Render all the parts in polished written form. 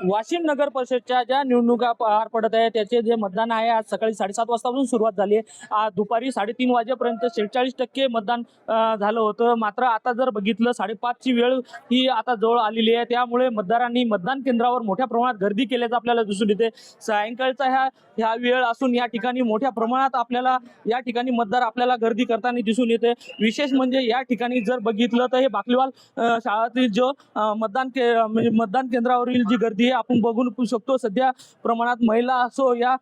वाशिम नगर परिषदच्या ज्या निवडणुका पार पडत आहे त्याचे जे मतदान आहे आज सकाळी 7:30 वाजतापासून सुरुवात झाली आहे। आज दुपारी 3:30 वाजेपर्यंत 46% मतदान झालं होतं। मात्र आता जर बघितलं 5:30 ची वेळ ही आता जवळ आलेली आहे, त्यामुळे मतदारांनी मतदान केंद्रावर मोठ्या प्रमाणात गर्दी केल्याचं आपल्याला दिसून येते। सायंकाळचा ह्या वेळ असून या ठिकाणी मोठ्या प्रमाणात आपल्याला या ठिकाणी मतदार आपल्याला गर्दी करताना दिसून येते। विशेष म्हणजे या ठिकाणी जर बघितलं तर हे बाकलीवाल शाळेतील जो मतदान केंद्रावरील जी गर्दी आहे आपण बघू शकतो। सध्या प्रमाणात महिला असो या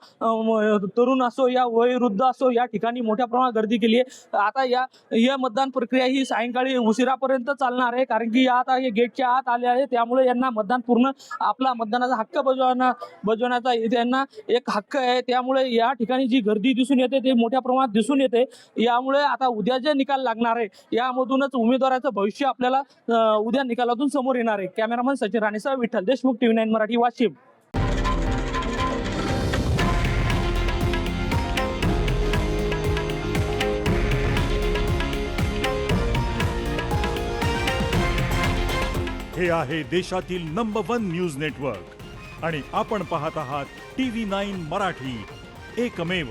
तरुण असो या वयोवृद्ध असो या ठिकाणी मोठ्या प्रमाणात गर्दी केली आहे। आता या मतदान प्रक्रिया ही सायंकाळी उशिरापर्यंत चालणार आहे, कारण की आता हे गेटच्या आत आले आहे, त्यामुळे यांना मतदान पूर्ण आपला मतदानाचा हक्क बजावण्याचा यांना एक हक्क आहे। त्यामुळे या ठिकाणी जी गर्दी दिसून येते ते मोठ्या प्रमाणात दिसून येते। यामुळे आता उद्या जे निकाल लागणार आहे यामधूनच उमेदवाराचं भविष्य आपल्याला उद्या निकालातून समोर येणार आहे। कॅमेरामन सचिन राणेसह विठ्ठल देशमुख, TV9 मराठी, वाशिम। हे आहे देशातील नंबर 1 न्यूज नेटवर्क आणि आपण पाहत आहात TV9 मराठी, एकमेव।